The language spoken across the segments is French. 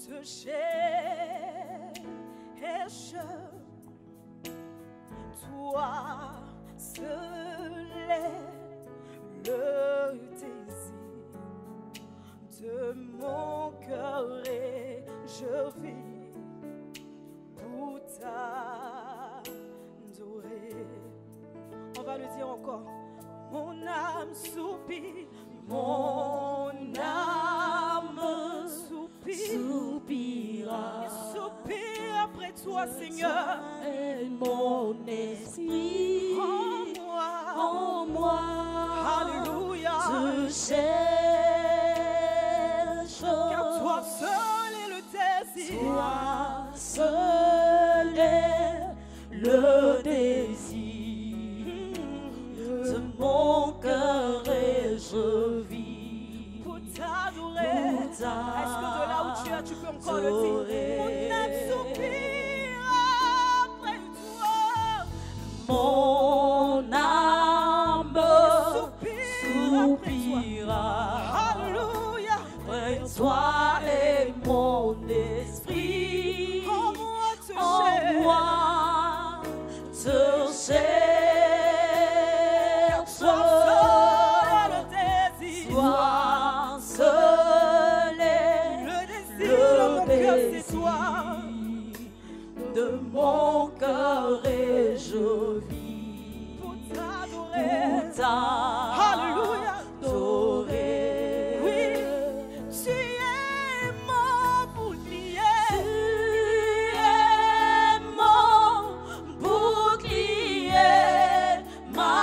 te cherche, toi seul est le désir de mon cœur et je vis pour t'adorer. On va le dire encore. Mon âme soupire, mon âme soupira, soupire après toi, Seigneur. Et mon esprit En moi, Alléluia, te cherche, car toi seul est le désir, toi seul est le désir de mon cœur et je vis pour t'adorer. Est-ce que de là où tu es, tu peux encore le dire? Mon âme soupire après toi. mon âme Soupira Alléluia. après toi et mon esprit En moi te en moi te cherche. Toi seul est le désir. Toi seul est Le désir de mon cœur, c'est toi. de mon cœur et je vis Pour t'adorer. Alléluia. Oui, tu es mon bouclier. Tu es mon bouclier, ma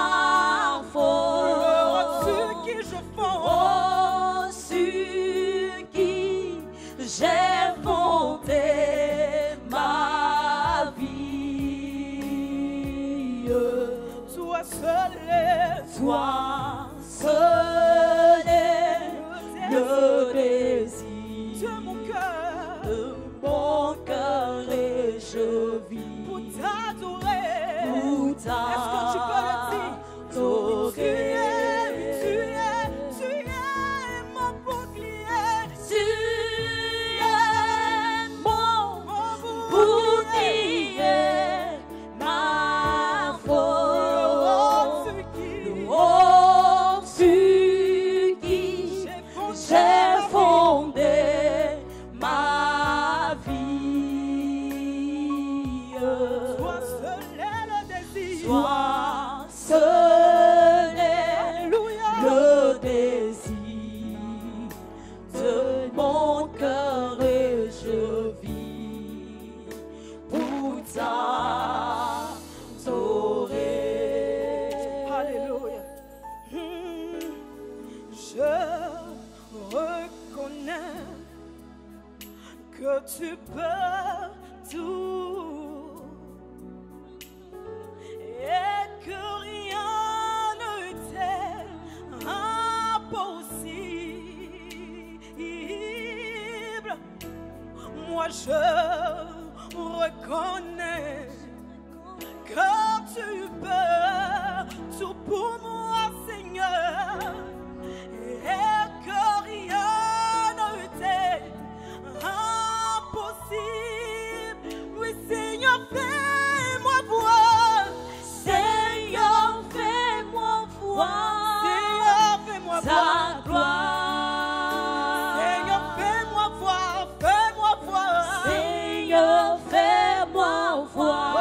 force. Sur qui je fonde. Oh, sur qui j'ai fondé ma vie. Toi seul est. Toi seul est le désir de mon cœur. de mon cœur et je vis Pour t'adorer. pour Est-ce que tu peux le dire? Tu es mon bouclier. Tu es mon bouclier, ma force. Oh, sur qui j'ai fondé ma vie. Toi seul est le désir. Toi seul est Alléluia. le désir de mon cœur et je vis pour t'adorer. Alléluia. Je reconnais que tu peux tout et que rien ne t'est impossible. Moi je reconnais que tu peux tout pour moi, Seigneur, et que rien ne t'est impossible. Oui, Seigneur, fais-moi voir. Seigneur, fais-moi voir Seigneur, fais-moi ta voir. gloire. Seigneur, fais-moi voir. Fais-moi voir. Seigneur, fais-moi voir Oh,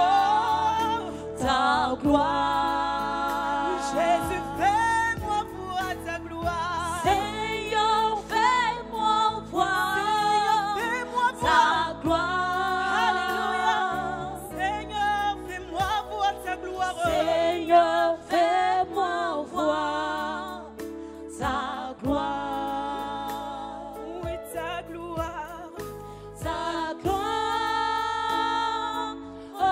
ta gloire. Jésus, fais-moi voir ta gloire. Seigneur, fais-moi voir Fais-moi ta voir. gloire. Alléluia. Seigneur, fais-moi voir ta gloire. Seigneur, fais-moi voir ta gloire. Oui, ta gloire. Ta gloire, oh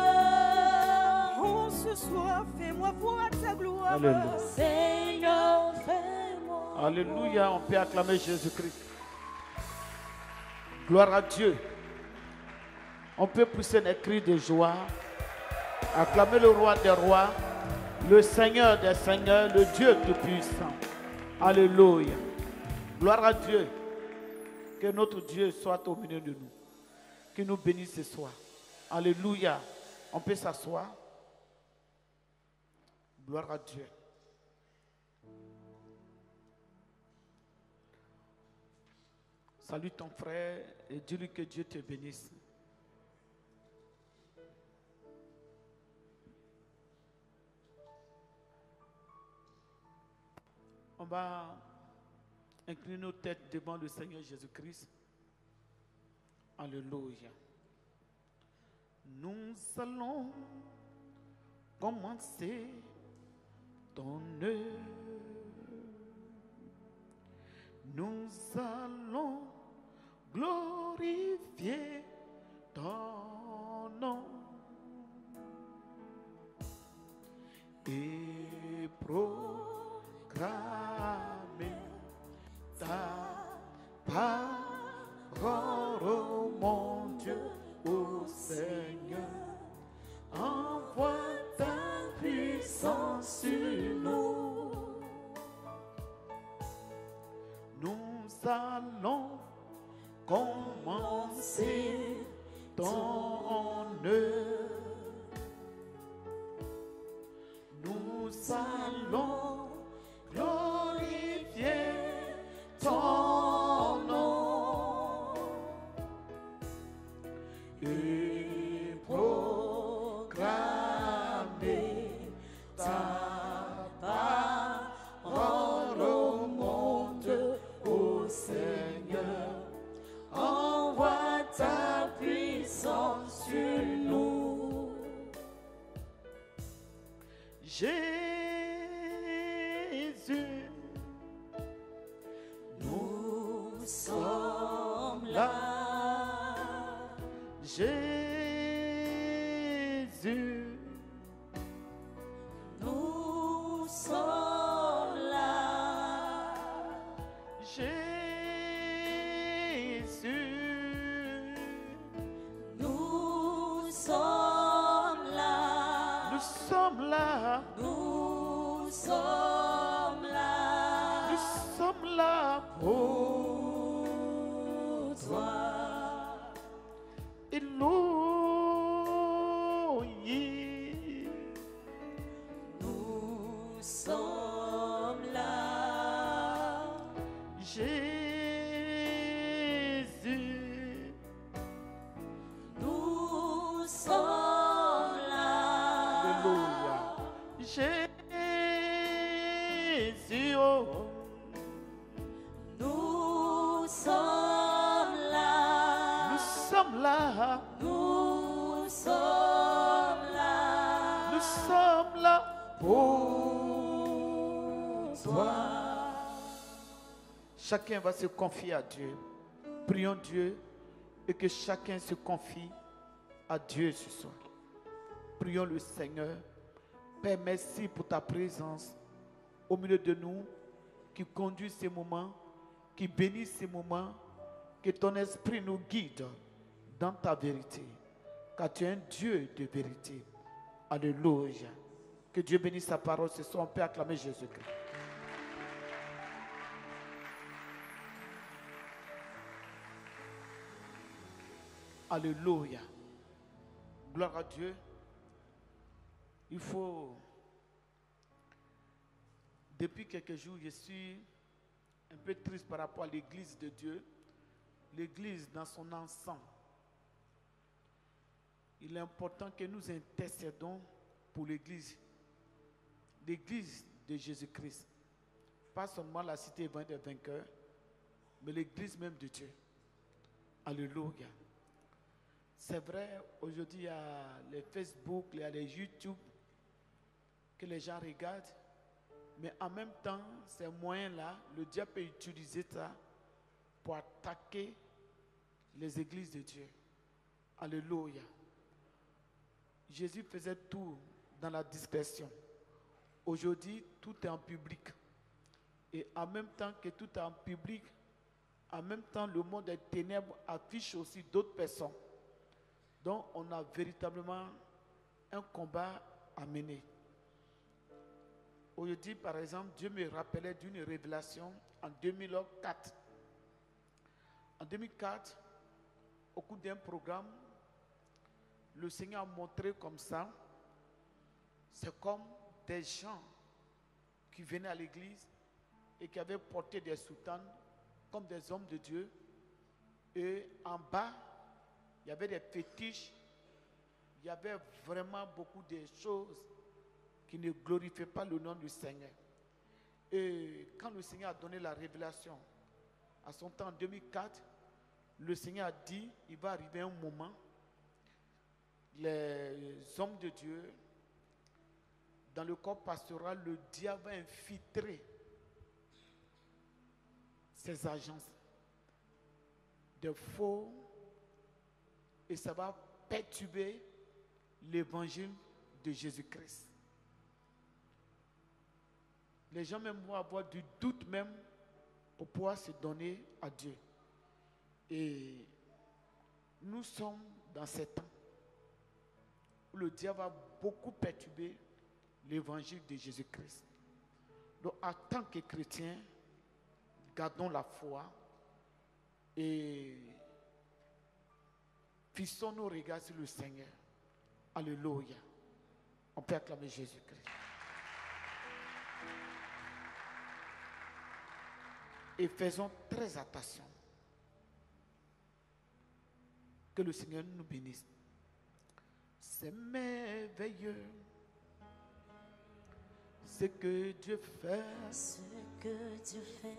Seigneur. Oh, ce soir, fais-moi voir ta gloire. Alléluia. Seigneur, fais-moi. Alléluia, on peut acclamer Jésus-Christ. Gloire à Dieu. On peut pousser un cri de joie, acclamer le roi des rois, le Seigneur des seigneurs, le Dieu tout-puissant. Alléluia. Gloire à Dieu. Que notre Dieu soit au milieu de nous. Qu'il nous bénisse ce soir. Alléluia. On peut s'asseoir. Gloire à Dieu. Salue ton frère et dis-lui que Dieu te bénisse. On va incliner nos têtes devant le Seigneur Jésus-Christ. Alléluia. Nous allons commencer ton œuvre. Nous allons glorifier ton nom et proclamer ta parole, oh mon Dieu, ô Seigneur. Envoie ta puissance sur nous. Nous allons commencer ton œuvre. Nous allons glorifier ton nom et proclamer ta parole au monde, ô Seigneur. Envoie ta puissance sur nous. Jésus, nous sommes là. Jésus, nous sommes là. Jésus, nous sommes là. Nous sommes là. Nous sommes là. Nous sommes là pour toi. Élohim, nous sommes là. Jésus, nous sommes là. Alléluia. Jésus, oh, nous sommes là. Nous sommes là. Nous sommes là. Nous sommes là pour toi. Chacun va se confier à Dieu. Prions Dieu et que chacun se confie à Dieu ce soir. Prions le Seigneur. Père, merci pour ta présence au milieu de nous, qui conduit ces moments, qui bénit ces moments, que ton esprit nous guide dans ta vérité, car tu es un Dieu de vérité. Alléluia. Que Dieu bénisse sa parole ce soir. On peut acclamer Jésus-Christ. Alléluia. Gloire à Dieu. Il faut... Depuis quelques jours, je suis un peu triste par rapport à l'église de Dieu. L'église dans son ensemble. Il est important que nous intercédons pour l'église. L'église de Jésus-Christ. Pas seulement la cité des vainqueurs, mais l'église même de Dieu. Alléluia. C'est vrai, aujourd'hui, il y a les Facebook, il y a les YouTube que les gens regardent. Mais en même temps, ces moyens-là, le diable peut utiliser ça pour attaquer les églises de Dieu. Alléluia. Jésus faisait tout dans la discrétion. Aujourd'hui, tout est en public. Et en même temps que tout est en public, en même temps, le monde des ténèbres affiche aussi d'autres personnes. Donc, on a véritablement un combat à mener. Aujourd'hui, par exemple, Dieu me rappelait d'une révélation en 2004. En 2004, au cours d'un programme, le Seigneur a montré comme ça, c'est comme des gens qui venaient à l'église et qui avaient porté des soutanes comme des hommes de Dieu. Et en bas, il y avait des fétiches, il y avait vraiment beaucoup de choses qui ne glorifiaient pas le nom du Seigneur. Et quand le Seigneur a donné la révélation, à son temps en 2004, le Seigneur a dit, il va arriver un moment, les hommes de Dieu, dans le corps pastoral, le diable va infiltrer ces agences de faux et ça va perturber l'évangile de Jésus-Christ. Les gens même vont avoir du doute même pour pouvoir se donner à Dieu. Et nous sommes dans ces temps où le diable va beaucoup perturber l'évangile de Jésus-Christ. Donc, en tant que chrétiens, gardons la foi et fixons nos regards sur le Seigneur. Alléluia. On peut acclamer Jésus-Christ. Et faisons très attention. Que le Seigneur nous bénisse. C'est merveilleux ce que Dieu fait. Ce que Dieu fait.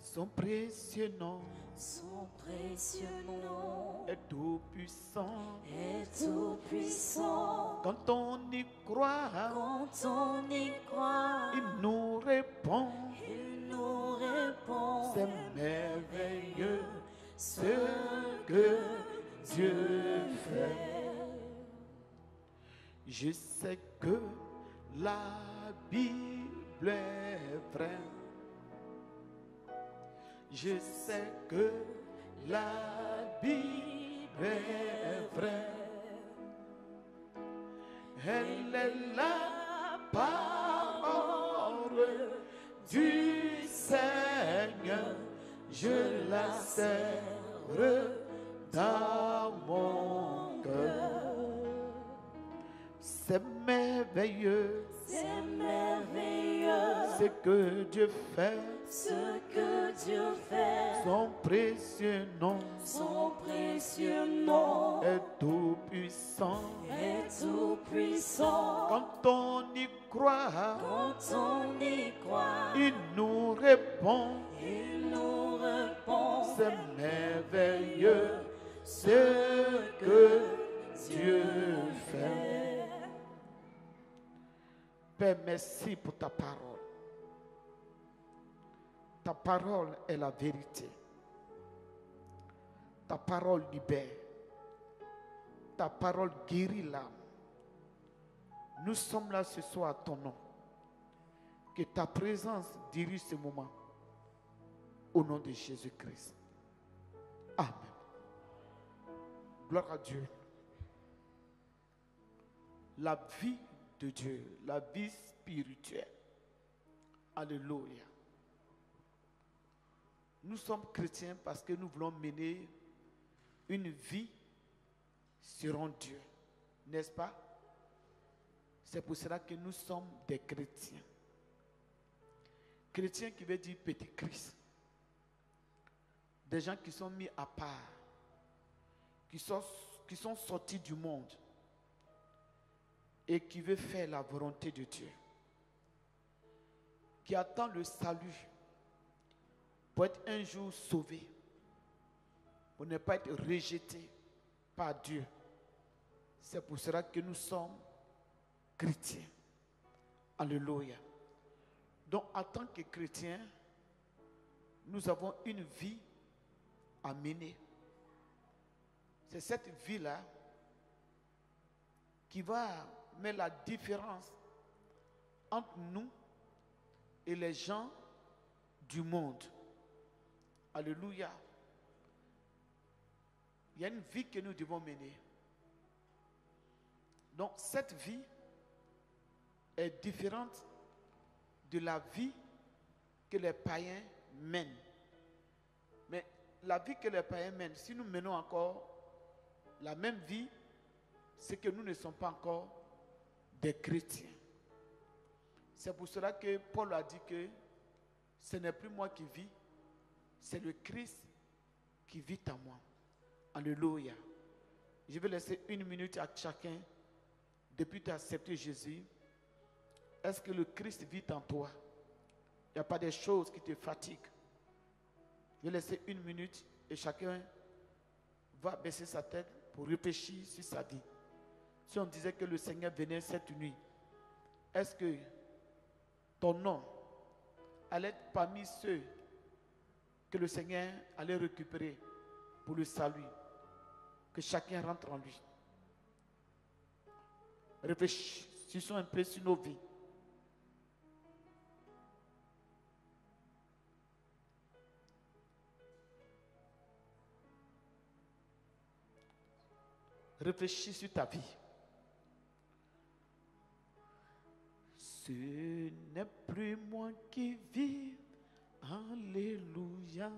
Son précieux nom. Son précieux nom. Est tout puissant. Est tout puissant. Quand on y croit. Quand on y croit. Il nous répond. Il nous répond. C'est merveilleux ce que Dieu fait. Je sais que la Bible est vraie. Je sais que la Bible est vraie. Elle est la parole du Seigneur. Je la serre dans mon cœur. C'est merveilleux. C'est merveilleux. Ce que Dieu fait. Ce que Dieu fait. Son précieux nom. Son précieux nom. Est tout puissant. Est tout puissant. Quand on y croit. Quand on y croit. Il nous répond. Il nous répond. C'est merveilleux ce que Dieu fait. Père, merci pour ta parole. Ta parole est la vérité. Ta parole libère. Ta parole guérit l'âme. Nous sommes là ce soir à ton nom. Que ta présence dirige ce moment. Au nom de Jésus-Christ. Amen. Gloire à Dieu. La vie de Dieu, la vie spirituelle. Alléluia. Nous sommes chrétiens parce que nous voulons mener une vie selon Dieu. N'est-ce pas? C'est pour cela que nous sommes des chrétiens. Chrétiens qui veut dire petit Christ. Des gens qui sont mis à part, qui sont sortis du monde et qui veulent faire la volonté de Dieu, qui attendent le salut pour être un jour sauvé, pour ne pas être rejeté par Dieu. C'est pour cela que nous sommes chrétiens. Alléluia. Donc, en tant que chrétiens, nous avons une vie à mener. C'est cette vie-là qui va mettre la différence entre nous et les gens du monde. Alléluia. Il y a une vie que nous devons mener. Donc cette vie est différente de la vie que les païens mènent. Mais la vie que les païens mènent, si nous menons encore la même vie, c'est que nous ne sommes pas encore des chrétiens. C'est pour cela que Paul a dit que ce n'est plus moi qui vis, c'est le Christ qui vit en moi. Alléluia. Je vais laisser 1 minute à chacun. Depuis que tu as accepté Jésus, est-ce que le Christ vit en toi? Il n'y a pas des choses qui te fatiguent. Je vais laisser 1 minute et chacun va baisser sa tête pour réfléchir sur sa vie. Si on disait que le Seigneur venait cette nuit, est-ce que ton nom allait être parmi ceux que le Seigneur allait récupérer pour le salut? Que chacun rentre en lui. Réfléchissons un peu sur nos vies. Réfléchis sur ta vie. Ce n'est plus moi qui vis, alléluia.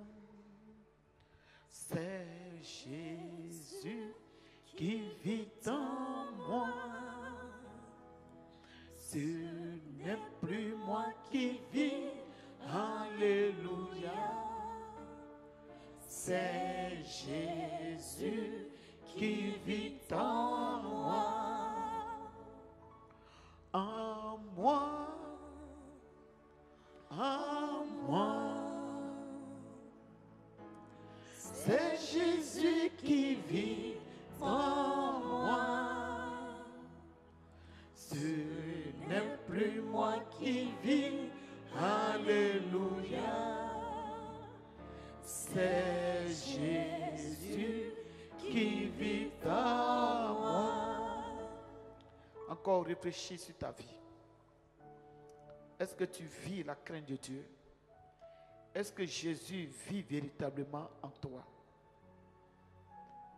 C'est Jésus qui vit en moi. Ce n'est plus moi qui vis, alléluia. C'est Jésus qui vit en moi. En moi. En moi. C'est Jésus qui vit en moi. Ce n'est plus moi qui vis, alléluia. C'est Jésus qui vit en moi. Encore réfléchis sur ta vie. Est-ce que tu vis la crainte de Dieu? Est-ce que Jésus vit véritablement en toi?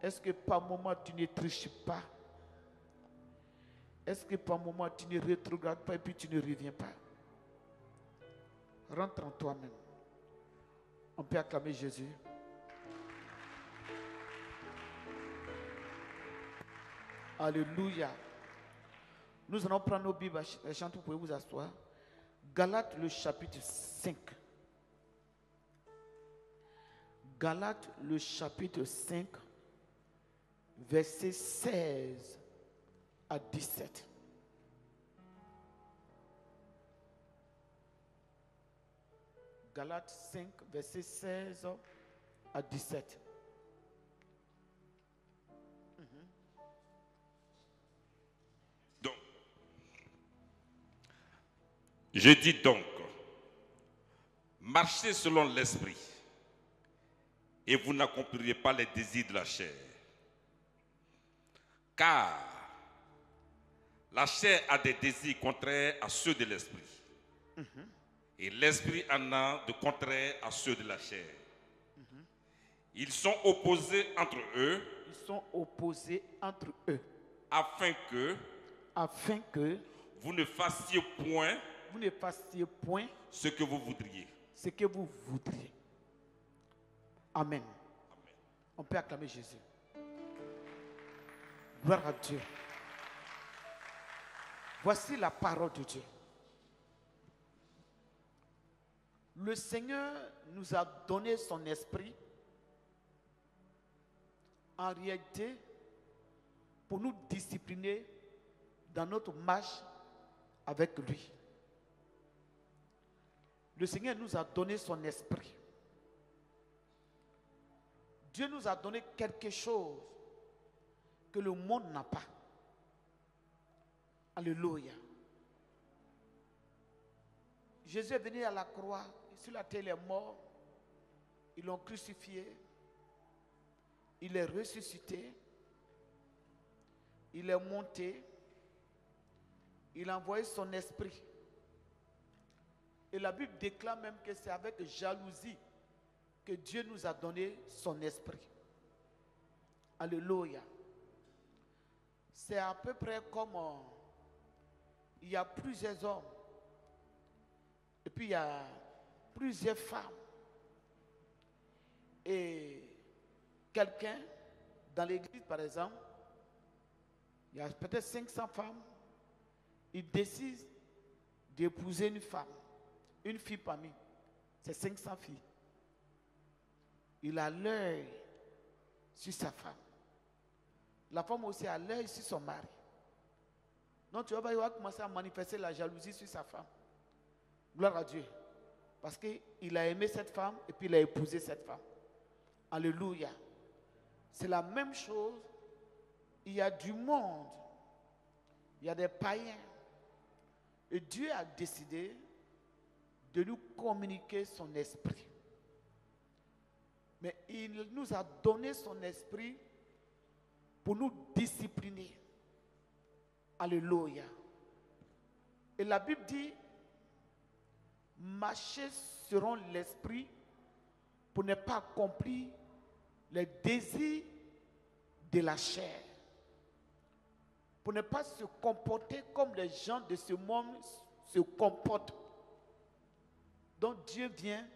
Est-ce que par moment tu ne triches pas? Est-ce que par moment tu ne rétrogrades pas et puis tu ne reviens pas? Rentre en toi-même. On peut acclamer Jésus. Alléluia. Nous allons prendre nos Bibles, les chants, vous pouvez vous asseoir. Galates, le chapitre 5. Galates, le chapitre 5, versets 16 à 17. Galates 5, versets 16 à 17. Donc, je dis donc, marchez selon l'esprit, et vous n'accomplirez pas les désirs de la chair. Car la chair a des désirs contraires à ceux de l'esprit. Et l'esprit en a de contraires à ceux de la chair. Ils sont opposés entre eux. Ils sont opposés entre eux. Afin que vous ne fassiez point ce que vous voudriez. Ce que vous voudriez. Amen. On peut acclamer Jésus. Gloire à Dieu. Voici la parole de Dieu. Le Seigneur nous a donné son esprit en réalité pour nous discipliner dans notre marche avec lui. Le Seigneur nous a donné son esprit. Dieu nous a donné quelque chose que le monde n'a pas. Alléluia. Jésus est venu à la croix, sur la terre il est mort, ils l'ont crucifié, il est ressuscité, il est monté, il a envoyé son esprit. Et la Bible déclare même que c'est avec jalousie que Dieu nous a donné son esprit. Alléluia. C'est à peu près comme il y a plusieurs hommes et puis il y a plusieurs femmes. Et quelqu'un, dans l'église par exemple, il y a peut-être 500 femmes, il décide d'épouser une fille parmi. C'est 500 filles. Il a l'œil sur sa femme. La femme aussi a l'œil sur son mari. Donc tu vois, il va commencer à manifester la jalousie sur sa femme. Gloire à Dieu. Parce qu'il a aimé cette femme et puis il a épousé cette femme. Alléluia. C'est la même chose. Il y a du monde. Il y a des païens. Et Dieu a décidé de nous communiquer son esprit. Mais il nous a donné son esprit pour nous discipliner. Alléluia. Et la Bible dit, marchez selon l'esprit pour ne pas accomplir les désirs de la chair. Pour ne pas se comporter comme les gens de ce monde se comportent. Donc Dieu vient,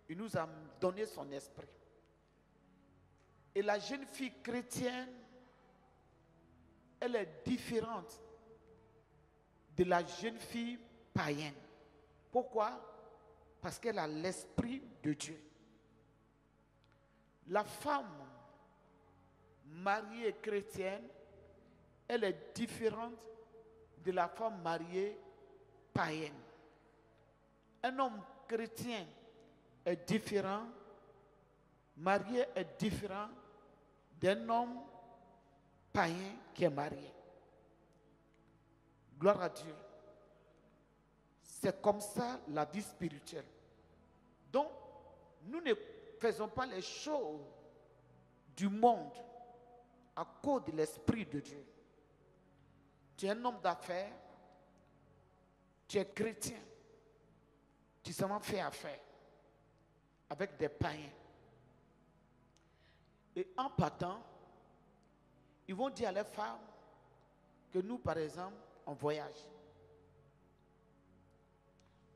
il nous a donné son esprit. Et la jeune fille chrétienne, elle est différente de la jeune fille païenne. Pourquoi? Parce qu'elle a l'esprit de Dieu. La femme mariée chrétienne, elle est différente de la femme mariée païenne. Un homme chrétien est différent, marié est différent d'un homme païen qui est marié. Gloire à Dieu. C'est comme ça la vie spirituelle. Donc, nous ne faisons pas les choses du monde à cause de l'esprit de Dieu. Tu es un homme d'affaires, tu es chrétien, tu seulement fais affaire avec des païens. Et en partant, ils vont dire à les femmes que nous, par exemple, on voyage.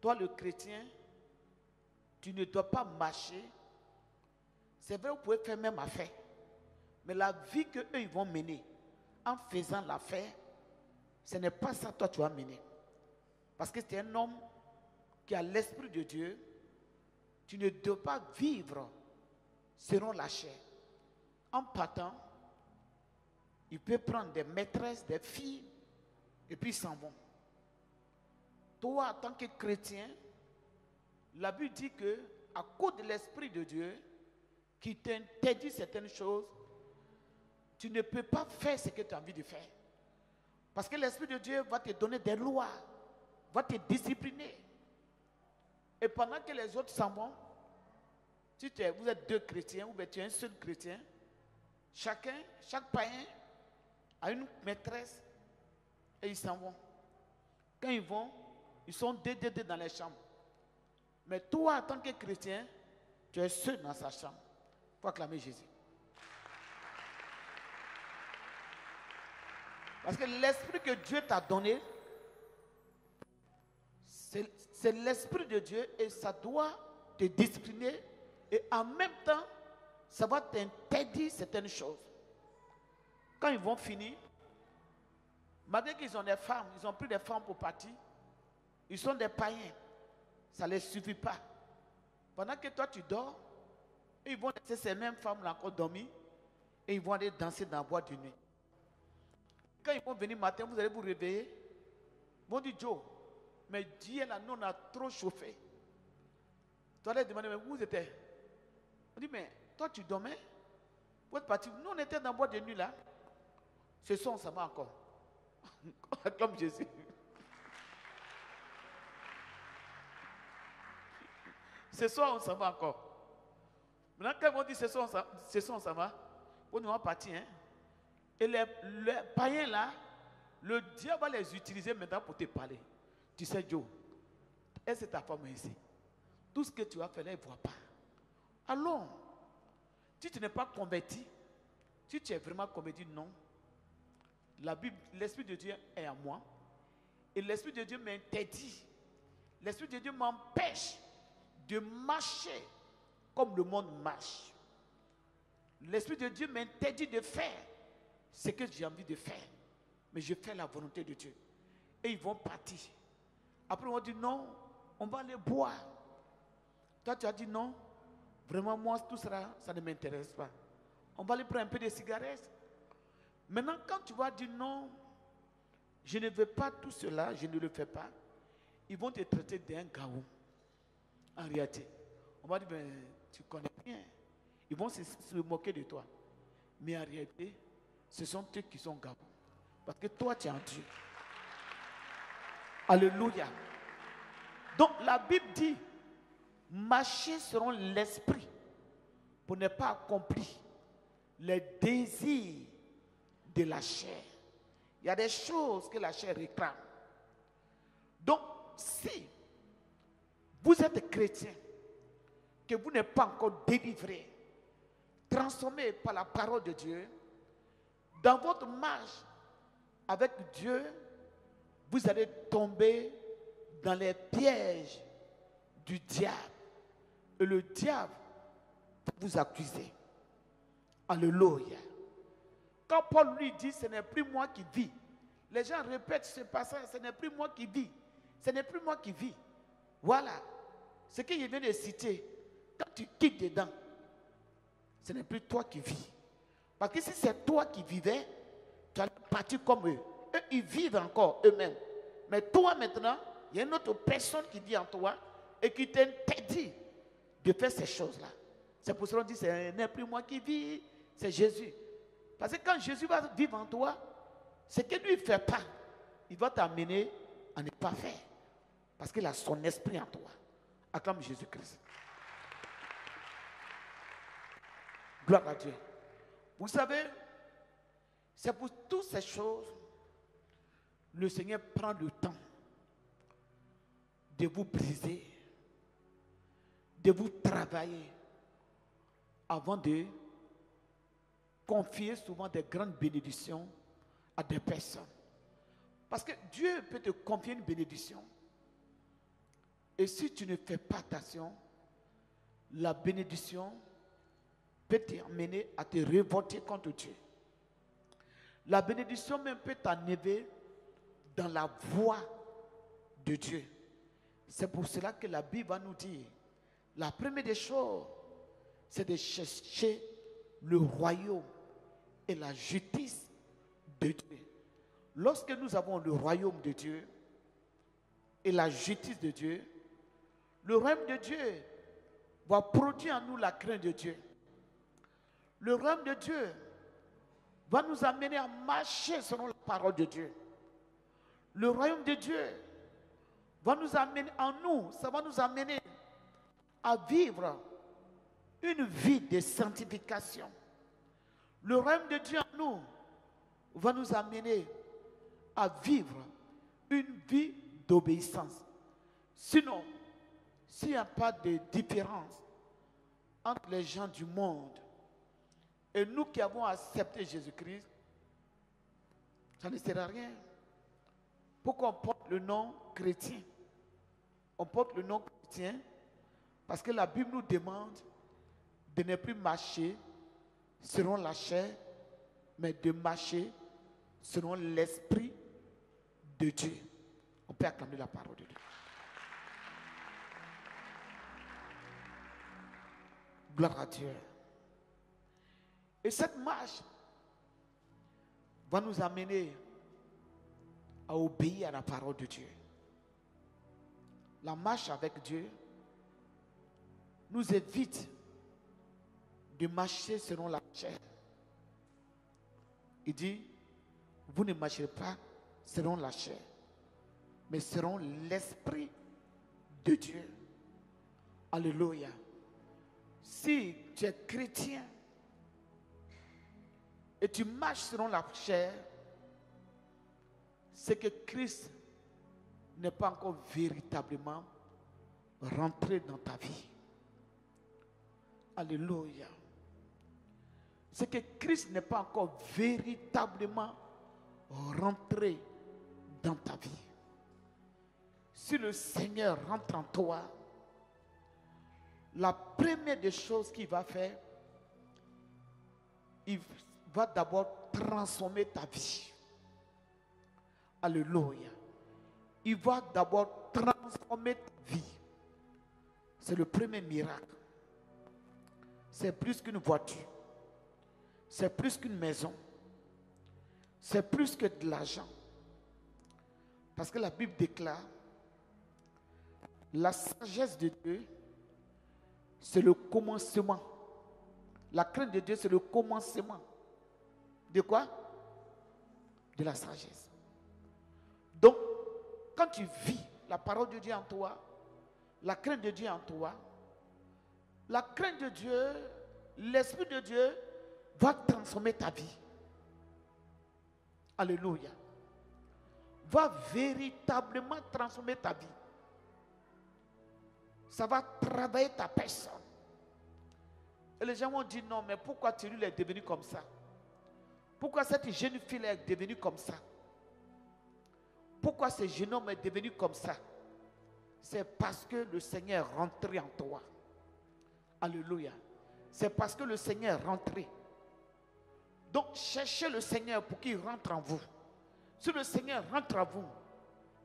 Toi, le chrétien, tu ne dois pas marcher. C'est vrai, vous pouvez faire même affaire. Mais la vie qu'eux, ils vont mener en faisant l'affaire, ce n'est pas ça que toi, tu vas mener. Parce que c'est un homme qui a l'esprit de Dieu. Tu ne dois pas vivre selon la chair. En partant, il peut prendre des maîtresses, des filles, et puis ils s'en vont. Toi, en tant que chrétien, la Bible dit que, à cause de l'esprit de Dieu, qui t'interdit certaines choses, tu ne peux pas faire ce que tu as envie de faire. Parce que l'esprit de Dieu va te donner des lois, va te discipliner. Et pendant que les autres s'en vont, si vous êtes deux chrétiens, ou bien tu es un seul chrétien, chaque païen a une maîtresse et ils s'en vont. Quand ils vont, ils sont deux dans les chambres. Mais toi, en tant que chrétien, tu es seul dans sa chambre. Il faut acclamer Jésus. Parce que l'esprit que Dieu t'a donné, c'est l'esprit de Dieu et ça doit te discipliner et en même temps, ça va t'interdire certaines choses. Quand ils vont finir, malgré qu'ils ont des femmes, ils ont pris des femmes pour partir, ils sont des païens. Ça ne les suffit pas. Pendant que toi tu dors, ils vont laisser ces mêmes femmes-là encore dormir et ils vont aller danser dans la boîte de nuit. Quand ils vont venir matin, vous allez vous réveiller. Ils vont dire, Joe, mais Dieu là, nous on a trop chauffé. Tu allais demander, mais où vous étiez? On dit, mais toi tu dormais? Vous êtes parti. Nous on était dans la boîte de nuit là. Ce soir on s'en va encore. Comme Jésus. Ce soir on s'en va encore. Maintenant quand ils vont dire ce soir on s'en va, on va partir. Hein? Et les païens là, le diable va les utiliser maintenant pour te parler. Tu sais Joe, est-ce que ta femme est ici? Tout ce que tu as fait là, elle ne voit pas. Alors, si tu n'es pas converti, si tu es vraiment converti, non. La Bible, l'Esprit de Dieu est en moi. Et l'Esprit de Dieu m'interdit. L'Esprit de Dieu m'empêche de marcher comme le monde marche. L'Esprit de Dieu m'interdit de faire ce que j'ai envie de faire. Mais je fais la volonté de Dieu. Et ils vont partir. Après, on va dire non, on va aller boire. Toi, tu as dit non. Vraiment, moi, tout ça, ça ne m'intéresse pas. On va aller prendre un peu de cigarettes. Maintenant, quand tu vas dire non, je ne veux pas tout cela, je ne le fais pas, ils vont te traiter d'un gaou. En réalité. On va dire, ben, tu connais bien. Ils vont se moquer de toi. Mais en réalité, ce sont eux qui sont gaou. Parce que toi, tu es en Dieu. Alléluia. Donc, la Bible dit, marcher selon l'esprit pour ne pas accomplir les désirs de la chair. Il y a des choses que la chair réclame. Donc, si vous êtes chrétien, que vous n'êtes pas encore délivré, transformé par la parole de Dieu, dans votre marche avec Dieu, vous allez tomber dans les pièges du diable. Et le diable va vous accuser. Alléluia. Quand Paul lui dit, ce n'est plus moi qui vis. Les gens répètent ce passage, ce n'est plus moi qui vis. Ce n'est plus moi qui vis. Voilà. Ce que je viens de citer, quand tu quittes dedans, ce n'est plus toi qui vis. Parce que si c'est toi qui vivais, tu allais partir comme eux. Eux, ils vivent encore eux-mêmes. Mais toi maintenant, il y a une autre personne qui vit en toi et qui t'interdit de faire ces choses-là. C'est pour cela qu'on dit, ce n'est plus moi qui vis, c'est Jésus. Parce que quand Jésus va vivre en toi, ce que lui ne fait pas, il va t'amener à ne pas faire. Parce qu'il a son esprit en toi. Acclame Jésus-Christ. Gloire à Dieu. Vous savez, c'est pour toutes ces choses, le Seigneur prend le temps de vous briser, de vous travailler, avant de confier souvent des grandes bénédictions à des personnes. Parce que Dieu peut te confier une bénédiction. Et si tu ne fais pas attention, la bénédiction peut t'amener à te révolter contre Dieu. La bénédiction même peut t'enlever dans la voie de Dieu. C'est pour cela que la Bible va nous dire, la première des choses, c'est de chercher le royaume et la justice de Dieu. Lorsque nous avons le royaume de Dieu et la justice de Dieu, le royaume de Dieu va produire en nous la crainte de Dieu. Le royaume de Dieu va nous amener à marcher selon la parole de Dieu. Le royaume de Dieu va nous amener en nous, ça va nous amener à vivre une vie de sanctification. Le royaume de Dieu en nous va nous amener à vivre une vie d'obéissance. Sinon, s'il n'y a pas de différence entre les gens du monde et nous qui avons accepté Jésus-Christ, ça ne sert à rien. Pourquoi on porte le nom chrétien? On porte le nom chrétien parce que la Bible nous demande de ne plus marcher selon la chair, mais de marcher selon l'esprit de Dieu. On peut acclamer la parole de Dieu. Gloire à Dieu. Et cette marche va nous amener à obéir à la parole de Dieu. La marche avec Dieu nous évite de marcher selon la chair. Il dit, vous ne marcherez pas selon la chair, mais selon l'esprit de Dieu. Alléluia. Si tu es chrétien et tu marches selon la chair, c'est que Christ n'est pas encore véritablement rentré dans ta vie. Alléluia. C'est que Christ n'est pas encore véritablement rentré dans ta vie. Si le Seigneur rentre en toi, la première des choses qu'il va faire, il va d'abord transformer ta vie. Alléluia. Il va d'abord transformer ta vie. C'est le premier miracle. C'est plus qu'une voiture. C'est plus qu'une maison. C'est plus que de l'argent. Parce que la Bible déclare, la sagesse de Dieu, c'est le commencement. La crainte de Dieu, c'est le commencement. De quoi? De la sagesse. Donc, quand tu vis la parole de Dieu en toi, la crainte de Dieu en toi, la crainte de Dieu, l'Esprit de Dieu va transformer ta vie. Alléluia. Va véritablement transformer ta vie. Ça va travailler ta personne. Et les gens vont dire non, mais pourquoi Thierry est devenu comme ça? Pourquoi cette jeune fille est devenue comme ça? Pourquoi ce jeune homme est devenu comme ça? C'est parce que le Seigneur est rentré en toi. Alléluia. C'est parce que le Seigneur est rentré. Donc cherchez le Seigneur pour qu'il rentre en vous. Si le Seigneur rentre en vous,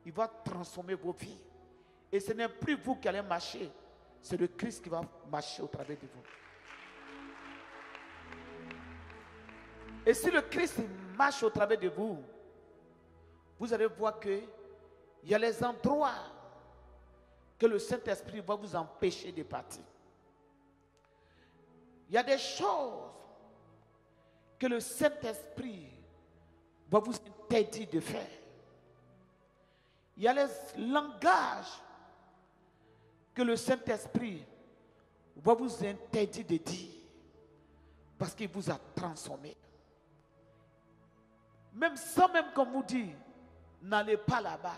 il va transformer vos vies. Et ce n'est plus vous qui allez marcher, c'est le Christ qui va marcher au travers de vous. Et si le Christ marche au travers de vous, vous allez voir qu'il y a les endroits que le Saint-Esprit va vous empêcher de partir. Il y a des choses que le Saint-Esprit va vous interdire de faire. Il y a les langages que le Saint-Esprit va vous interdire de dire parce qu'il vous a transformé. Même sans même qu'on vous dit, n'allez pas là-bas.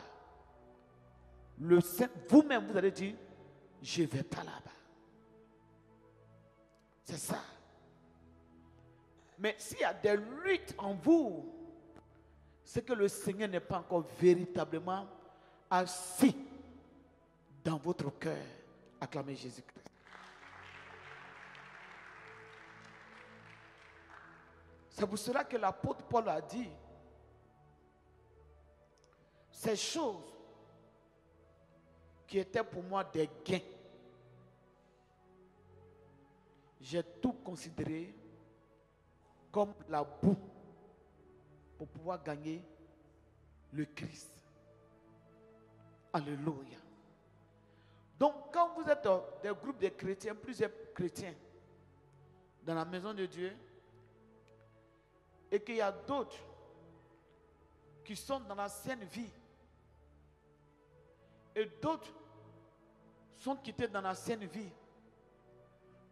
Vous-même, vous allez dire, je ne vais pas là-bas. C'est ça. Mais s'il y a des luttes en vous, c'est que le Seigneur n'est pas encore véritablement assis dans votre cœur. Acclamez Jésus-Christ. C'est pour cela que l'apôtre Paul a dit, ces choses qui étaient pour moi des gains, j'ai tout considéré comme la boue pour pouvoir gagner le Christ. Alléluia. Donc quand vous êtes dans des groupes de chrétiens, plusieurs chrétiens, dans la maison de Dieu, et qu'il y a d'autres qui sont dans l'ancienne vie, et d'autres sont quittés dans l'ancienne vie,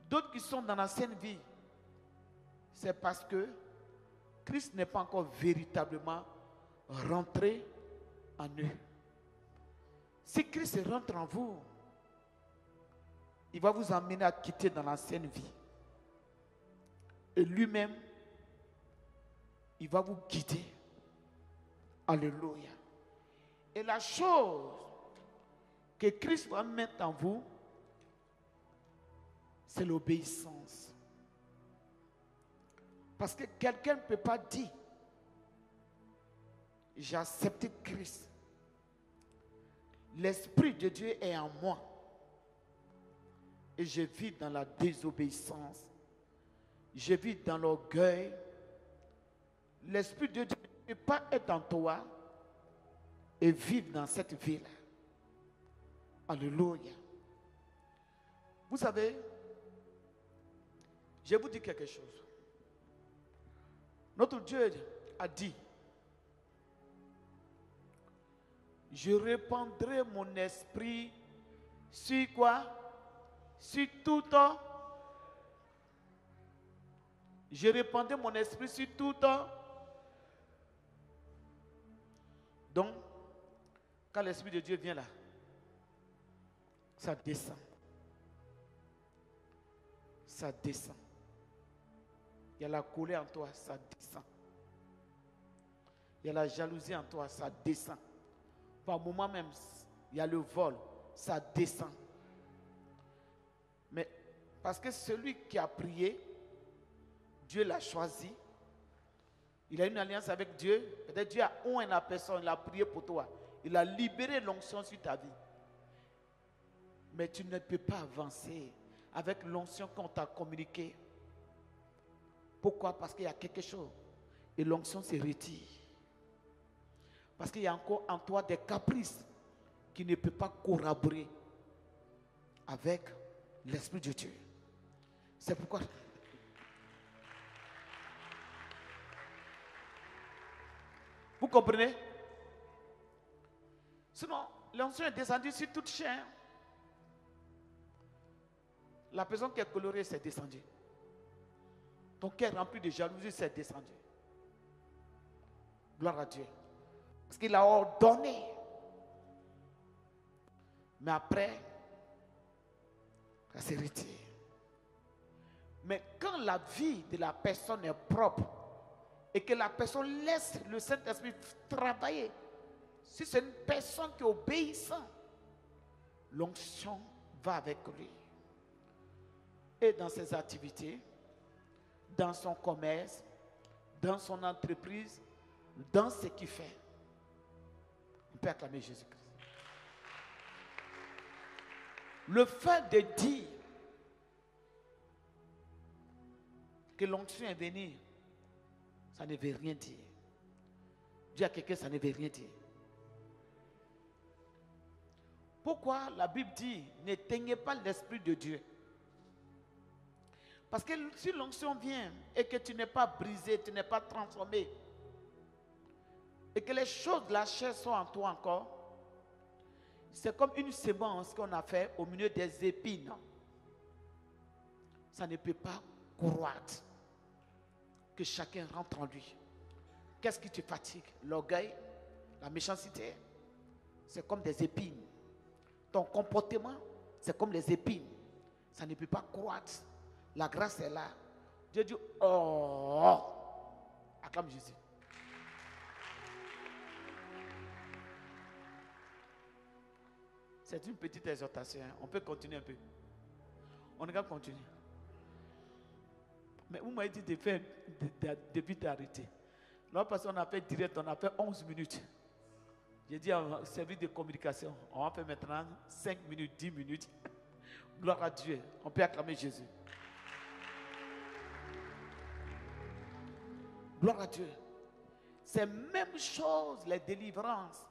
d'autres qui sont dans l'ancienne vie, c'est parce que Christ n'est pas encore véritablement rentré en eux. Si Christ rentre en vous, il va vous emmener à quitter dans l'ancienne vie. Et lui-même, il va vous guider. Alléluia. Et la chose que Christ va mettre en vous, c'est l'obéissance. Parce que quelqu'un ne peut pas dire, j'ai accepté Christ. L'Esprit de Dieu est en moi. Et je vis dans la désobéissance. Je vis dans l'orgueil. L'Esprit de Dieu ne peut pas être en toi et vivre dans cette vie-là. Alléluia. Vous savez, je vais vous dire quelque chose. Notre Dieu a dit, je répandrai mon esprit sur quoi? Sur tout homme. Je répandrai mon esprit sur tout homme. Donc, quand l'Esprit de Dieu vient là, ça descend. Ça descend. Il y a la colère en toi, ça descend. Il y a la jalousie en toi, ça descend. Par moment même, il y a le vol, ça descend. Mais parce que celui qui a prié, Dieu l'a choisi. Il a une alliance avec Dieu. Peut-être Dieu a oint la personne, il a prié pour toi. Il a libéré l'onction sur ta vie. Mais tu ne peux pas avancer avec l'onction qu'on t'a communiquée. Pourquoi? Parce qu'il y a quelque chose. Et l'onction se retire. Parce qu'il y a encore en toi des caprices qui ne peuvent pas corroborer avec l'Esprit de Dieu. C'est pourquoi... Vous comprenez? Sinon, l'onction est descendue sur toute chair. La personne qui est colorée s'est descendue. Ton cœur rempli de jalousie s'est descendu. Gloire à Dieu. Parce qu'il a ordonné. Mais après, ça s'est retiré. Mais quand la vie de la personne est propre et que la personne laisse le Saint-Esprit travailler, si c'est une personne qui est obéissante, l'onction va avec lui. Et dans ses activités, dans son commerce, dans son entreprise, dans ce qu'il fait, on peut acclamer Jésus-Christ. Le fait de dire que l'onction est venue, ça ne veut rien dire. Dire à quelqu'un, ça ne veut rien dire. Pourquoi la Bible dit, n'éteignez pas l'Esprit de Dieu? Parce que si l'onction vient et que tu n'es pas brisé, tu n'es pas transformé, et que les choses de la chair sont en toi encore, c'est comme une semence qu'on a fait au milieu des épines. Ça ne peut pas croître. Que chacun rentre en lui. Qu'est-ce qui te fatigue? L'orgueil, la méchanceté, c'est comme des épines. Ton comportement, c'est comme les épines. Ça ne peut pas croître. La grâce est là. Dieu dit, oh, acclame Jésus. C'est une petite exhortation. On peut continuer un peu. On va continuer. Mais vous m'avez dit de faire depuis d'arrêter. Là, parce qu'on a fait direct, on a fait 11 minutes. J'ai dit à service de communication, on va faire maintenant 5 minutes, 10 minutes. Gloire à Dieu. On peut acclamer Jésus. Gloire à Dieu. C'est la même chose, les délivrances.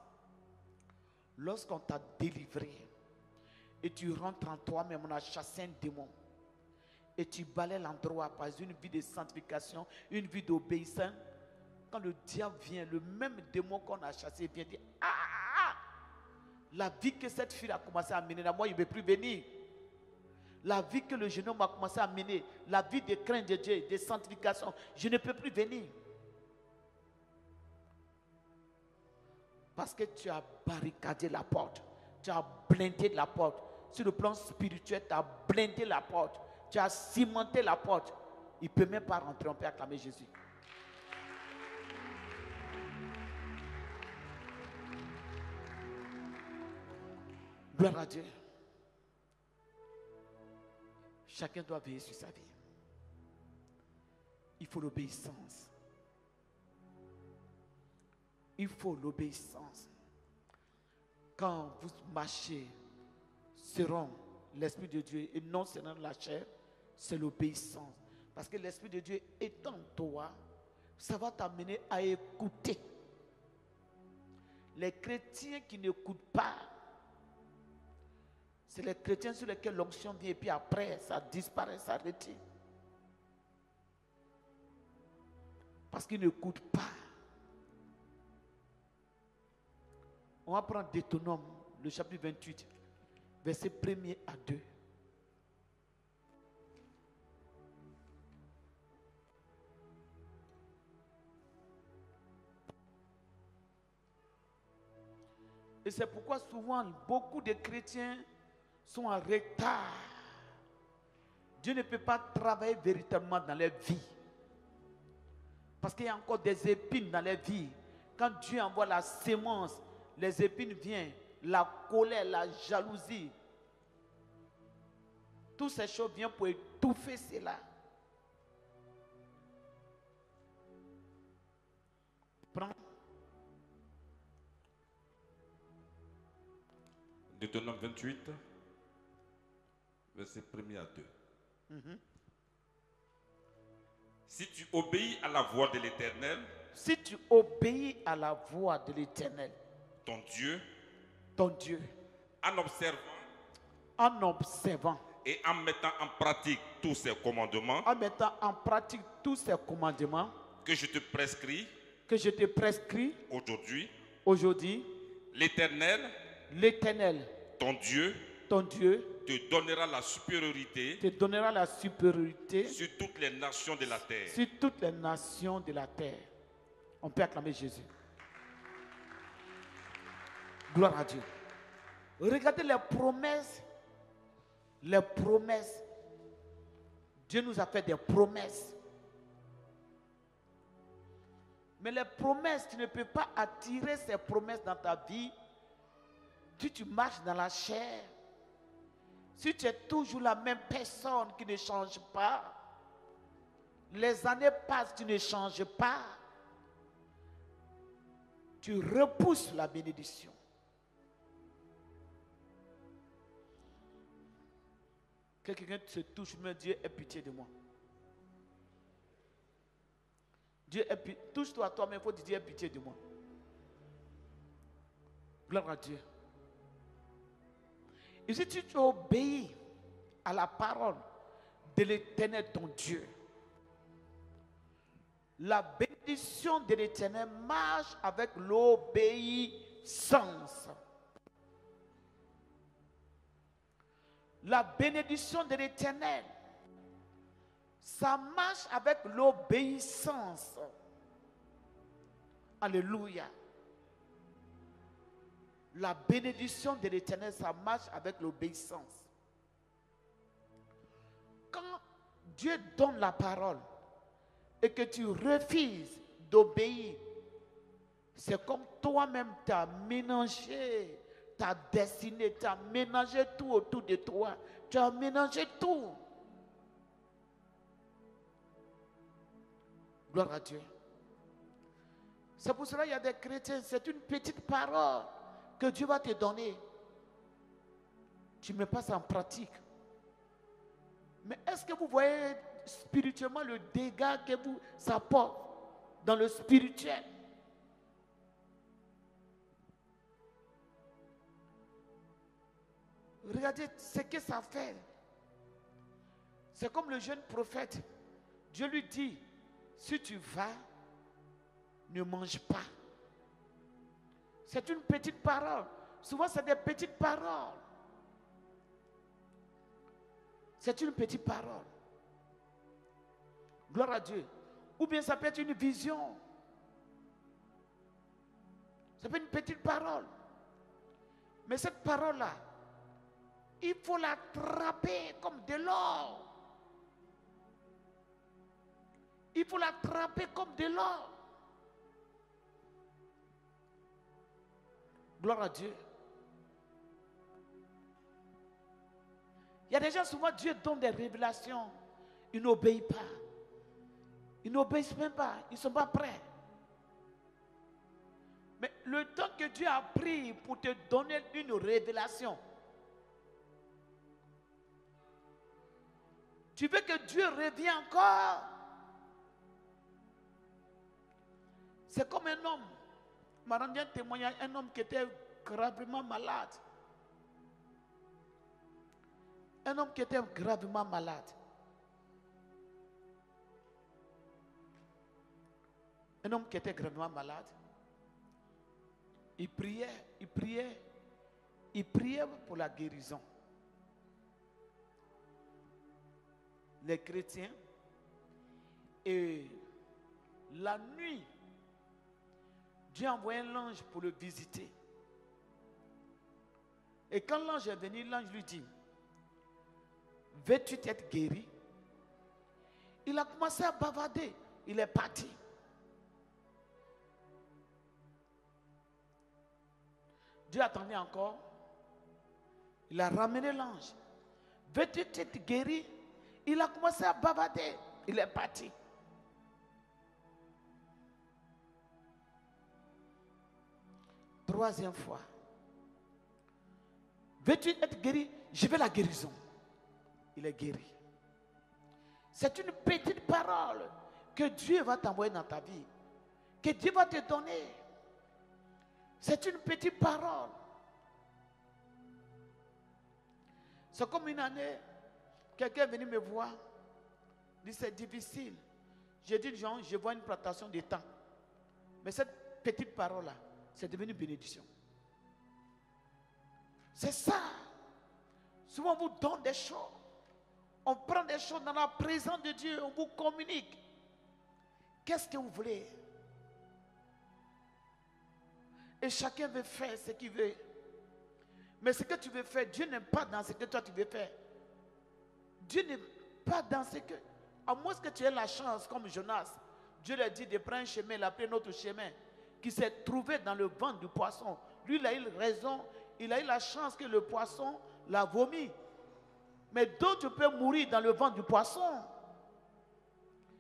Lorsqu'on t'a délivré et tu rentres en toi-même, on a chassé un démon et tu balayes l'endroit par une vie de sanctification, une vie d'obéissance. Quand le diable vient, le même démon qu'on a chassé vient dire, ah, la vie que cette fille a commencé à mener, moi il ne veut plus venir. La vie que le jeune homme a commencé à mener, la vie de crainte de Dieu, de sanctification, je ne peux plus venir. Parce que tu as barricadé la porte. Tu as blindé la porte. Sur le plan spirituel, tu as blindé la porte. Tu as cimenté la porte. Il ne peut même pas rentrer. On peut acclamer Jésus. Gloire à Dieu. Chacun doit veiller sur sa vie. Il faut l'obéissance. Il faut l'obéissance. Quand vous marchez selon l'Esprit de Dieu et non selon la chair, c'est l'obéissance. Parce que l'Esprit de Dieu est en toi, ça va t'amener à écouter. Les chrétiens qui n'écoutent pas, c'est les chrétiens sur lesquels l'onction vient et puis après ça disparaît, ça retire. Parce qu'ils n'écoutent pas. On va prendre Deutéronome, le chapitre 28, verset 1er à 2. Et c'est pourquoi souvent beaucoup de chrétiens sont en retard. Dieu ne peut pas travailler véritablement dans leur vie. Parce qu'il y a encore des épines dans leur vie. Quand Dieu envoie la sémence, les épines viennent, la colère, la jalousie. Toutes ces choses viennent pour étouffer cela. Deutéronome 28, verset 1er à 2. Si tu obéis à la voix de l'Éternel, si tu obéis à la voix de l'Éternel, ton Dieu, en observant et en mettant en pratique tous ses commandements que je te prescris aujourd'hui, l'Éternel, ton Dieu, te donnera la supériorité sur toutes les nations de la terre. On peut acclamer Jésus. Gloire à Dieu. Regardez les promesses. Les promesses. Dieu nous a fait des promesses. Mais les promesses, tu ne peux pas attirer ces promesses dans ta vie si tu marches dans la chair. Si tu es toujours la même personne qui ne change pas, les années passent, tu ne changes pas, tu repousses la bénédiction. Quelqu'un se touche, mais Dieu ait pitié de moi. Dieu touche-toi à toi, mais il faut dire Dieu ait pitié de moi. Gloire à Dieu. Et si tu obéis à la parole de l'Éternel, ton Dieu, la bénédiction de l'Éternel marche avec l'obéissance. La bénédiction de l'Éternel, ça marche avec l'obéissance. Alléluia. La bénédiction de l'Éternel, ça marche avec l'obéissance. Quand Dieu donne la parole et que tu refuses d'obéir, c'est comme toi-même tu as mélangé ta destinée, tu as mélangé tout autour de toi. Tu as mélangé tout. Gloire à Dieu. C'est pour cela qu'il y a des chrétiens, c'est une petite parole que Dieu va te donner. Tu ne mets pas ça en pratique. Mais est-ce que vous voyez spirituellement le dégât que ça porte dans le spirituel? Regardez ce que ça fait. C'est comme le jeune prophète. Dieu lui dit, si tu vas, ne mange pas. C'est une petite parole. Souvent, c'est des petites paroles. C'est une petite parole. Gloire à Dieu. Ou bien ça peut être une vision. Ça peut être une petite parole. Mais cette parole-là, il faut l'attraper comme de l'or. Il faut l'attraper comme de l'or. Gloire à Dieu. Il y a des gens, souvent, Dieu donne des révélations. Ils n'obéissent pas. Ils n'obéissent même pas. Ils ne sont pas prêts. Mais le temps que Dieu a pris pour te donner une révélation, tu veux que Dieu revienne encore? C'est comme un homme. M'a rendu un témoignage, un homme qui était gravement malade. Un homme qui était gravement malade. Un homme qui était gravement malade. Il priait pour la guérison. Les chrétiens. Et la nuit, Dieu a envoyé un ange pour le visiter. Et quand l'ange est venu, l'ange lui dit, veux-tu être guéri? Il a commencé à bavarder. Il est parti. Dieu attendait encore. Il a ramené l'ange. Veux-tu être guéri? Il a commencé à bavarder. Il est parti. Troisième fois. Veux-tu être guéri? Je veux la guérison. Il est guéri. C'est une petite parole que Dieu va t'envoyer dans ta vie, que Dieu va te donner. C'est une petite parole. C'est comme une année, quelqu'un est venu me voir, dit c'est difficile. J'ai dit, Jean, je vois une plantation de temps. Mais cette petite parole-là, c'est devenu une bénédiction. C'est ça. Souvent, on vous donne des choses. On prend des choses dans la présence de Dieu, on vous communique. Qu'est-ce que vous voulez? Et chacun veut faire ce qu'il veut. Mais ce que tu veux faire, Dieu n'est pas dans ce que toi tu veux faire. Dieu n'est pas dans ce que... À moins que tu aies la chance, comme Jonas, Dieu lui a dit de prendre un chemin, il a pris notre chemin, qui s'est trouvé dans le ventre du poisson. Lui, il a eu raison, il a eu la chance que le poisson l'a vomi. Mais d'autres peuvent mourir dans le ventre du poisson.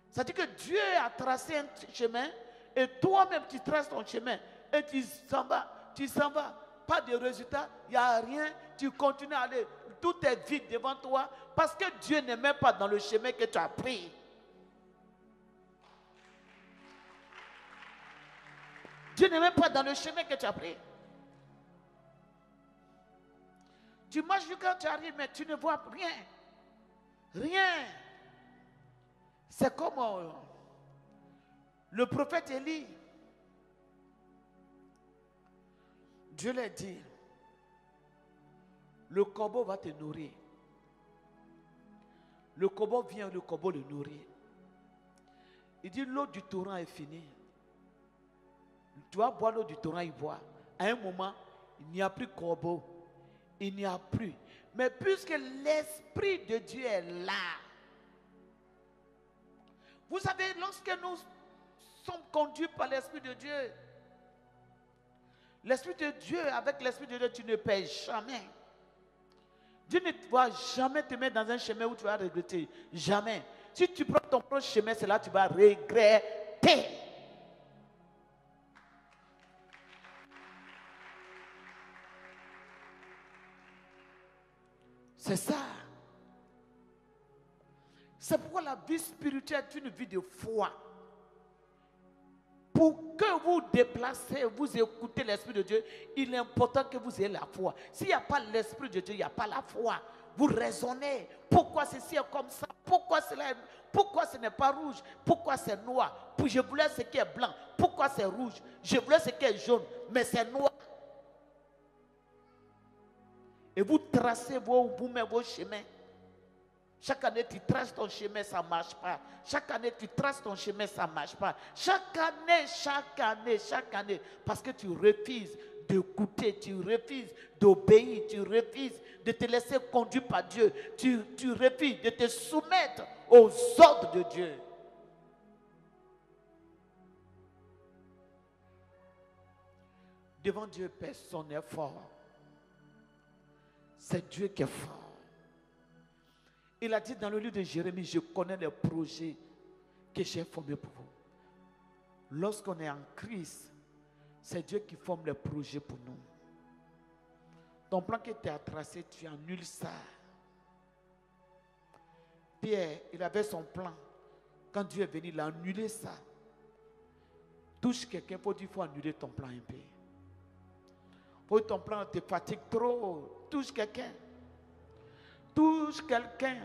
C'est-à-dire que Dieu a tracé un chemin, et toi-même tu traces ton chemin, et tu s'en vas, pas de résultat, il n'y a rien, tu continues à aller. Tout est vide devant toi parce que Dieu n'est même pas dans le chemin que tu as pris. Dieu n'est même pas dans le chemin que tu as pris. Tu marches quand tu arrives, mais tu ne vois rien. Rien. C'est comme le prophète Élie. Dieu l'a dit. Le corbeau va te nourrir. Le corbeau vient, le corbeau le nourrit. Il dit l'eau du torrent est finie. Tu vas boire l'eau du torrent, il boit. À un moment, il n'y a plus de corbeau. Il n'y a plus. Mais puisque l'Esprit de Dieu est là. Vous savez, lorsque nous sommes conduits par l'Esprit de Dieu, l'Esprit de Dieu, avec l'Esprit de Dieu, tu ne perds jamais. Dieu ne va jamais te mettre dans un chemin où tu vas regretter. Jamais. Si tu prends ton propre chemin, c'est là que tu vas regretter. C'est ça. C'est pourquoi la vie spirituelle est une vie de foi. Pour que vous déplacez, vous écoutez l'Esprit de Dieu, il est important que vous ayez la foi. S'il n'y a pas l'Esprit de Dieu, il n'y a pas la foi. Vous raisonnez. Pourquoi ceci est comme ça? Pourquoi ce n'est pas rouge? Pourquoi c'est noir? Je voulais ce qui est blanc. Pourquoi c'est rouge? Je voulais ce qui est jaune, mais c'est noir. Et vous tracez vous-même vos chemins. Chaque année, tu traces ton chemin, ça ne marche pas. Chaque année, tu traces ton chemin, ça ne marche pas. Chaque année. Parce que tu refuses d'écouter, tu refuses d'obéir, tu refuses de te laisser conduire par Dieu. Tu refuses de te soumettre aux ordres de Dieu. Devant Dieu, personne n'est fort. C'est Dieu qui est fort. Il a dit dans le livre de Jérémie, je connais les projets que j'ai formés pour vous. Lorsqu'on est en Christ, c'est Dieu qui forme les projets pour nous. Ton plan que tu as tracé, tu annules ça. Pierre, il avait son plan. Quand Dieu est venu, il a annulé ça. Touche quelqu'un, il faut annuler ton plan un peu. Pour ton plan te fatigue trop. Touche quelqu'un. Touche quelqu'un.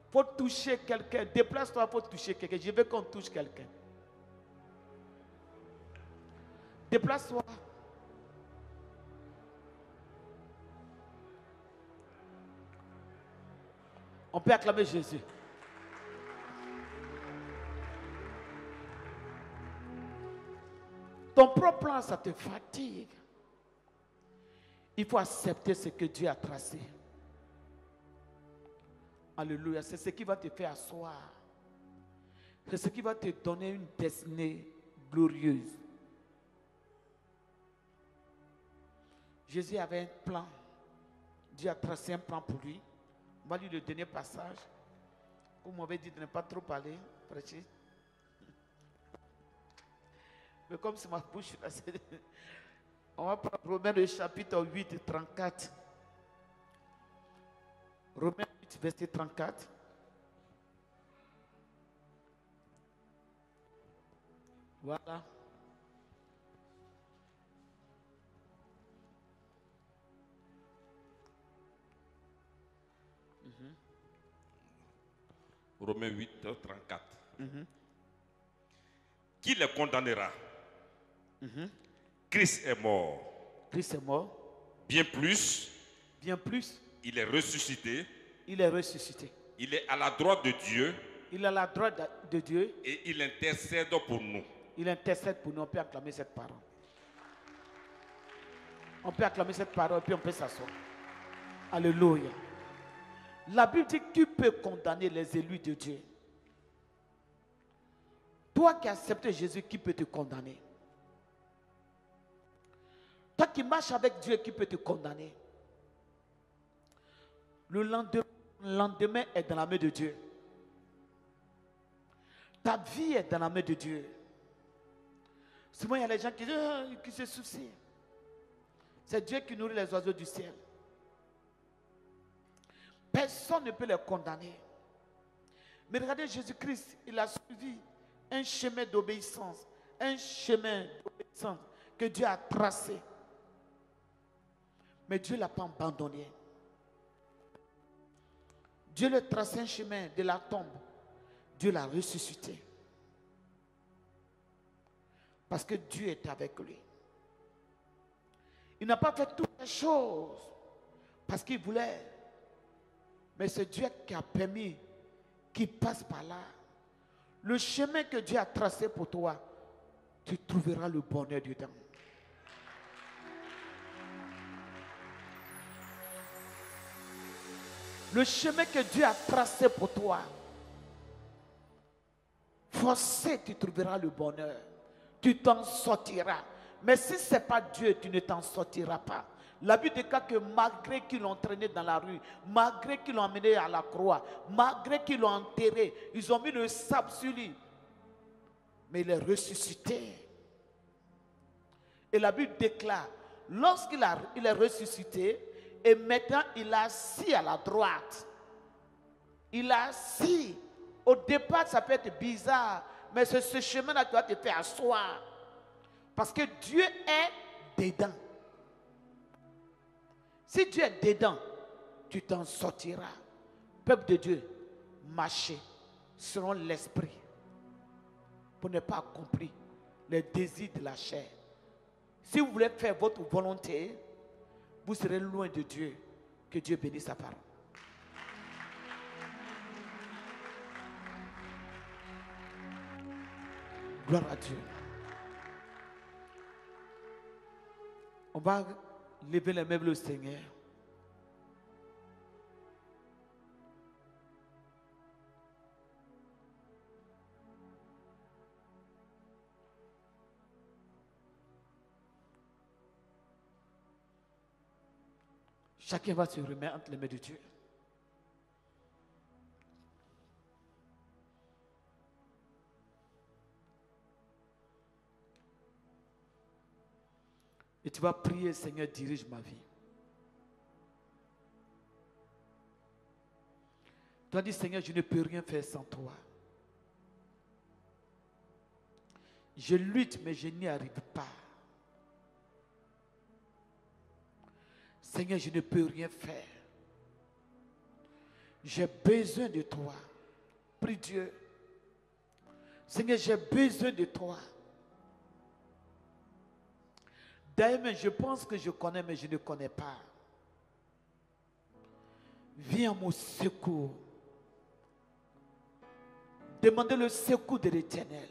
Il faut toucher quelqu'un. Déplace-toi, il faut toucher quelqu'un. Je veux qu'on touche quelqu'un. Déplace-toi. On peut acclamer Jésus. Ton propre plan, ça te fatigue. Il faut accepter ce que Dieu a tracé. Alléluia. C'est ce qui va te faire asseoir. C'est ce qui va te donner une destinée glorieuse. Jésus avait un plan. Dieu a tracé un plan pour lui. On va lui le dernier passage. Vous m'avez dit de ne pas trop parler, prêcher. Mais comme c'est ma bouche, là, On va prendre Romains le chapitre 8, 34. Romains 8, verset 34. Voilà. Romains 8, 34. Qui les condamnera? Christ est mort. Christ est mort. Bien plus, il est ressuscité. Il est ressuscité. Il est à la droite de Dieu. Il est à la droite de Dieu. Et il intercède pour nous. Il intercède pour nous. On peut acclamer cette parole. On peut acclamer cette parole, puis on peut s'asseoir. Alléluia. La Bible dit que tu peux condamner les élus de Dieu. Toi qui as accepté Jésus, qui peut te condamner? Toi qui marches avec Dieu, qui peut te condamner? Le lendemain est dans la main de Dieu. Ta vie est dans la main de Dieu. Souvent, il y a les gens qui se soucient. C'est Dieu qui nourrit les oiseaux du ciel. Personne ne peut les condamner. Mais regardez, Jésus-Christ, il a suivi un chemin d'obéissance. Un chemin d'obéissance que Dieu a tracé. Mais Dieu ne l'a pas abandonné. Dieu lui a tracé un chemin de la tombe. Dieu l'a ressuscité. Parce que Dieu est avec lui. Il n'a pas fait toutes les choses parce qu'il voulait. Mais c'est Dieu qui a permis qu'il passe par là. Le chemin que Dieu a tracé pour toi, tu trouveras le bonheur dedans. Le chemin que Dieu a tracé pour toi, forcé, tu trouveras le bonheur. Tu t'en sortiras. Mais si ce n'est pas Dieu, tu ne t'en sortiras pas. La Bible déclare que malgré qu'ils l'ont traîné dans la rue, malgré qu'ils l'ont amené à la croix, malgré qu'ils l'ont enterré, ils ont mis le sable sur lui. Mais il est ressuscité. Et la Bible déclare, lorsqu'il est ressuscité, et maintenant il est assis à la droite. Il est assis. Au départ, ça peut être bizarre, mais c'est ce chemin-là qui doit te faire asseoir. Parce que Dieu est dedans. Si Dieu est dedans, tu t'en sortiras. Peuple de Dieu, marchez selon l'esprit pour ne pas accomplir les désirs de la chair. Si vous voulez faire votre volonté, vous serez loin de Dieu. Que Dieu bénisse sa parole. Gloire à Dieu. On va lever les mains au Seigneur. Chacun va se remettre entre les mains de Dieu. Et tu vas prier, Seigneur, dirige ma vie. Tu vas dire, Seigneur, je ne peux rien faire sans toi. Je lutte, mais je n'y arrive pas. Seigneur, je ne peux rien faire. J'ai besoin de toi. Prie Dieu. Seigneur, j'ai besoin de toi. D'ailleurs, je pense que je connais, mais je ne connais pas. Viens à mon secours. Demandez le secours de l'Éternel.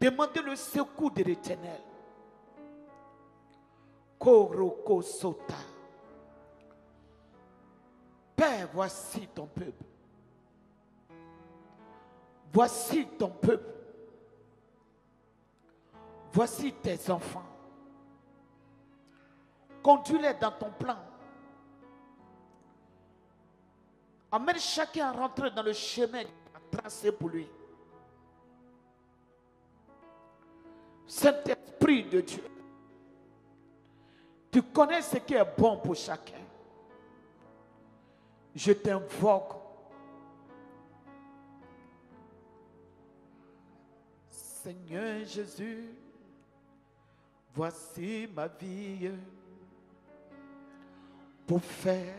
Demandez le secours de l'Éternel. Koroko Sota. Père, voici ton peuple. Voici ton peuple. Voici tes enfants. Conduis-les dans ton plan. Amène chacun à rentrer dans le chemin tracé pour lui. Saint-Esprit, Esprit de Dieu, tu connais ce qui est bon pour chacun. Je t'invoque. Seigneur Jésus, voici ma vie pour faire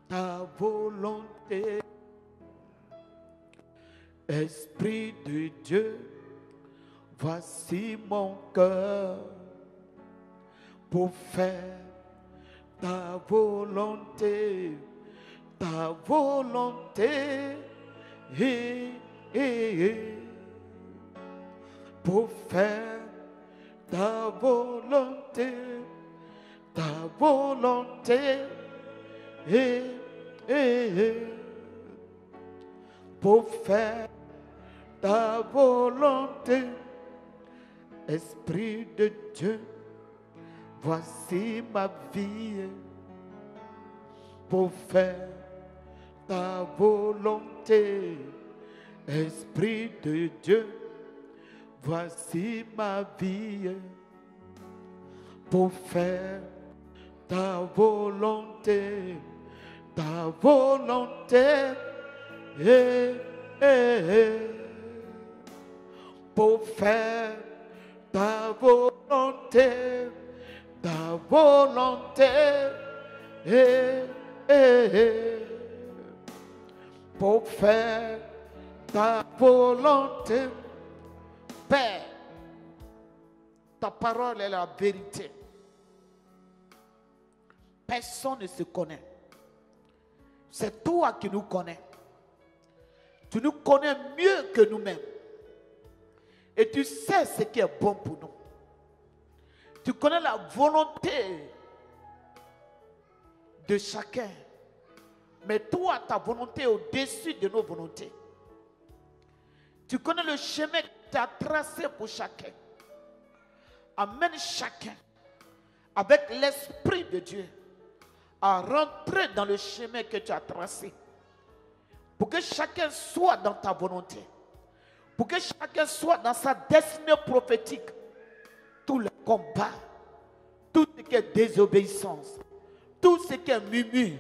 ta volonté. Esprit de Dieu, voici mon cœur pour faire ta volonté, ta volonté, pour faire ta volonté, pour faire ta volonté. Esprit de Dieu, voici ma vie pour faire ta volonté. Esprit de Dieu, voici ma vie pour faire ta volonté, ta volonté, pour faire ta volonté, ta volonté, pour faire ta volonté. Père, ta parole est la vérité. Personne ne se connaît. C'est toi qui nous connais. Tu nous connais mieux que nous-mêmes. Et tu sais ce qui est bon pour nous. Tu connais la volonté de chacun. Mais toi, ta volonté est au-dessus de nos volontés. Tu connais le chemin que tu as tracé pour chacun. Amène chacun avec l'Esprit de Dieu à rentrer dans le chemin que tu as tracé. Pour que chacun soit dans ta volonté. Pour que chacun soit dans sa destinée prophétique. Tous les combats, tout ce qui est désobéissance, tout ce qui est murmure,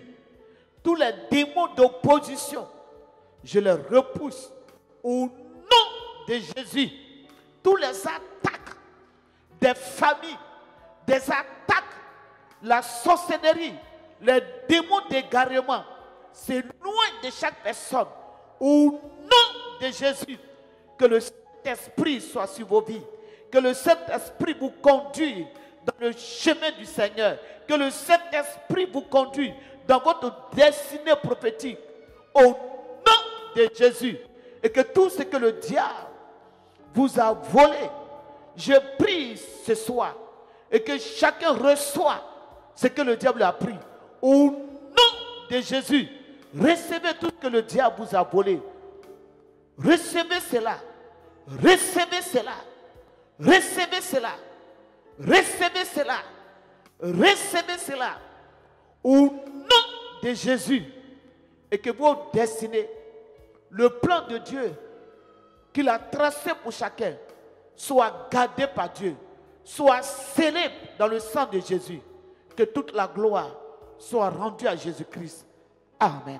tous les démons d'opposition, je les repousse au nom de Jésus. Tous les attaques des familles, des attaques, la sorcellerie, les démons d'égarement, c'est loin de chaque personne. Au nom de Jésus, que le Saint-Esprit soit sur vos vies. Que le Saint-Esprit vous conduise dans le chemin du Seigneur. Que le Saint-Esprit vous conduise dans votre destinée prophétique. Au nom de Jésus. Et que tout ce que le diable vous a volé, je prie ce soir. Et que chacun reçoit ce que le diable a pris. Au nom de Jésus, recevez tout ce que le diable vous a volé. Recevez cela. Recevez cela. Recevez cela. Recevez cela. Recevez cela. Au nom de Jésus. Et que vos destinées, le plan de Dieu qu'il a tracé pour chacun, soit gardé par Dieu, soit scellé dans le sang de Jésus. Que toute la gloire soit rendue à Jésus-Christ. Amen.